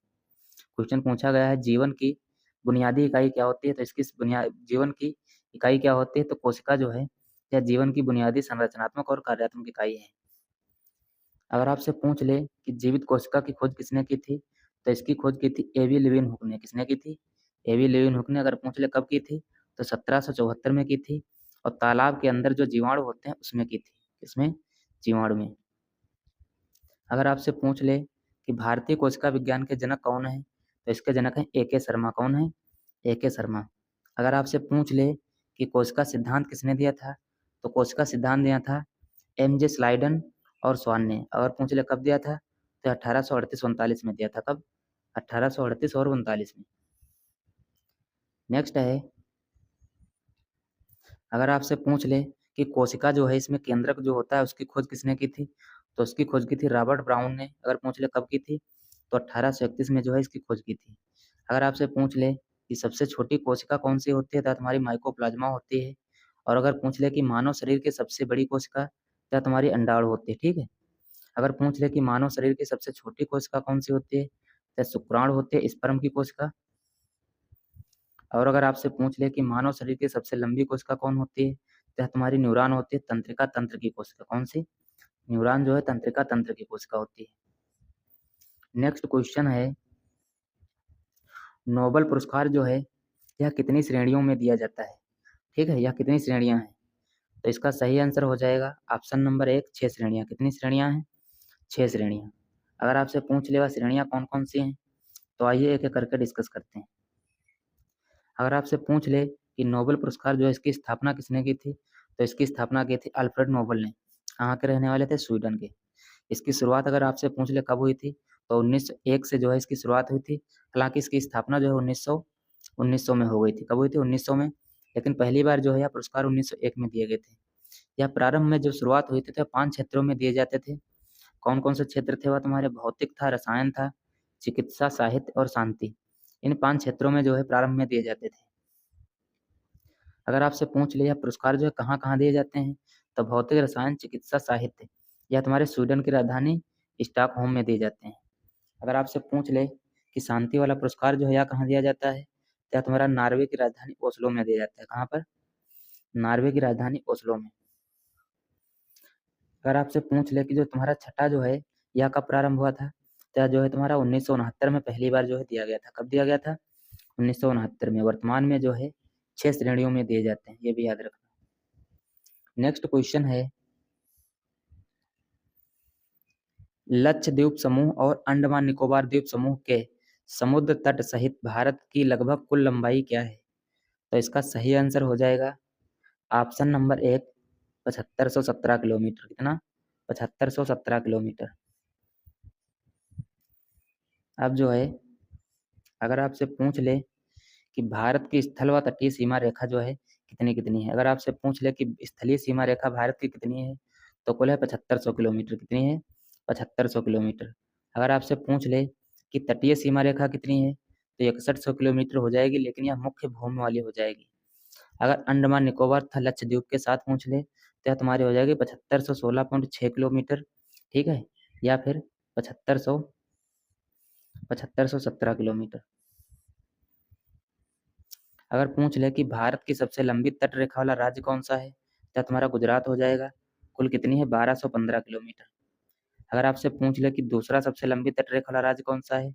क्वेश्चन पूछा गया है जीवन की बुनियादी इकाई क्या होती है, तो इसकी बुनियाद जीवन की इकाई क्या होती है, तो कोशिका जो है यह जीवन की बुनियादी संरचनात्मक और कार्यात्मक इकाई है। अगर आपसे पूछ ले कि जीवित कोशिका की खोज किसने की थी, तो इसकी खोज की थी एवी लेविन हुक ने। किसने की थी? एवी लेविन हुक ने। अगर पूछ ले कब की थी, तो 1774 में की थी, और तालाब के अंदर जो जीवाणु होते हैं उसमें की थी। किसमें? जीवाणु में। अगर आपसे पूछ ले कि भारतीय कोशिका विज्ञान के जनक कौन है, तो इसके जनक हैं ए के शर्मा। कौन है? ए के शर्मा। अगर आपसे पूछ ले कि कोशिका सिद्धांत किसने दिया था, तो कोशिका सिद्धांत दिया था एम जे स्लाइडन और स्वान ने। अगर पूछ ले कब दिया था, तो 1838-39 में दिया था। कब? 1838 और 39 में। नेक्स्ट है, अगर आपसे पूछ ले कि कोशिका जो है इसमें केंद्रक जो होता है उसकी खोज किसने की थी, तो उसकी खोज की थी रॉबर्ट ब्राउन ने। अगर पूछ ले कब की थी, तो 1831 में जो है इसकी खोज की थी। अगर आपसे पूछ ले कि सबसे छोटी कोशिका कौन सी होती है, तो तुम्हारी माइकोप्लाज्मा होती है। और अगर पूछ ले कि मानव शरीर की सबसे बड़ी कोशिका, तो तुम्हारी अंडाणु होती है। ठीक है। अगर पूछ ले कि मानव शरीर की सबसे छोटी कोशिका कौन सी होती है, तो शुक्राणु होती है, स्पर्म की कोशिका। और अगर आपसे पूछ ले कि मानव शरीर की सबसे लंबी कोशिका कौन होती है, तो तुम्हारी न्यूरॉन होती है, तंत्रिका तंत्र की कोशिका। कौन सी? न्यूरॉन जो है तंत्रिका तंत्र की कोशिका होती है। नेक्स्ट क्वेश्चन है, नोबेल पुरस्कार जो है यह कितनी श्रेणियों में दिया जाता है? ठीक है, यह कितनी श्रेणियां हैं? तो इसका सही आंसर हो जाएगा ऑप्शन नंबर 1, 6 श्रेणियां। कितनी श्रेणियां हैं? 6 श्रेणियां। अगर आपसे पूछ ले वह श्रेणियां कौन कौन सी हैं, तो आइए एक एक करके डिस्कस करते हैं। अगर आपसे पूछ ले कि नोबेल पुरस्कार जो है इसकी स्थापना किसने की थी, तो इसकी स्थापना की थी अल्फ्रेड नोबेल ने। कहाँ के रहने वाले थे? स्वीडन के। इसकी शुरुआत अगर आपसे पूछ ले कब हुई थी, तो 1901 से जो है इसकी शुरुआत हुई थी। हालांकि इसकी स्थापना जो है 1900 में हो गई थी। कब हुई थी? 1900 में। लेकिन पहली बार जो है यह पुरस्कार 1901 में दिए गए थे। यह प्रारंभ में जो शुरुआत हुई थी तो 5 क्षेत्रों में दिए जाते थे। कौन कौन से क्षेत्र थे? वह तुम्हारे भौतिक था, रसायन था, चिकित्सा, साहित्य और शांति। इन 5 क्षेत्रों में जो है प्रारंभ में दिए जाते थे। अगर आपसे पूछ लिया पुरस्कार जो है कहाँ कहाँ दिए जाते हैं, तो भौतिक, रसायन, चिकित्सा, साहित्य, या तुम्हारे स्वीडन की राजधानी स्टॉकहोम में दिए जाते हैं। अगर आपसे पूछ ले कि शांति वाला पुरस्कार जो है या कहाँ दिया जाता है, तो या तुम्हारा नॉर्वे की राजधानी ओस्लो में दिया जाता है। कहाँ पर? नॉर्वे की राजधानी ओस्लो में। अगर आपसे पूछ ले कि जो तुम्हारा छठा जो है यह कब प्रारंभ हुआ था, तो जो है तुम्हारा 1969 में पहली बार जो है दिया गया था। कब दिया गया था? 1969 में। वर्तमान में जो है 6 श्रेणियों में दिए जाते हैं, ये भी याद रखना। नेक्स्ट क्वेश्चन है, लक्षद्वीप समूह और अंडमान निकोबार द्वीप समूह के समुद्र तट सहित भारत की लगभग कुल लंबाई क्या है? तो इसका सही आंसर हो जाएगा ऑप्शन नंबर 1, 7517 किलोमीटर। कितना? 7517 किलोमीटर। अब जो है अगर आपसे पूछ ले कि भारत की स्थल व तटीय सीमा रेखा जो है कितनी कितनी है, अगर आपसे पूछ ले कि स्थलीय सीमा रेखा भारत की कितनी है, तो कुल है 7500 किलोमीटर। कितनी है? 7500 किलोमीटर। अगर आपसे पूछ ले कि तटीय सीमा रेखा कितनी है, तो 6100 किलोमीटर हो जाएगी, लेकिन यह मुख्य भूमि वाली हो जाएगी। अगर अंडमान निकोबार तथा लक्षद्वीप के साथ पूछ ले, तो यह तुम्हारी हो जाएगी 7516.6 किलोमीटर। ठीक है, या फिर 7517 किलोमीटर। अगर पूछ ले कि भारत की सबसे लंबी तट रेखा वाला राज्य कौन सा है, तो तुम्हारा गुजरात हो जाएगा। कुल कितनी है? 1215 किलोमीटर। अगर आपसे पूछ ले कि दूसरा सबसे लंबी तट रेखा वाला राज्य कौन सा है,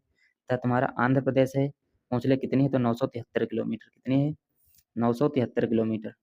तो तुम्हारा आंध्र प्रदेश है। पूछ ले कितनी है, तो 973 किलोमीटर। कितनी है? 973 किलोमीटर।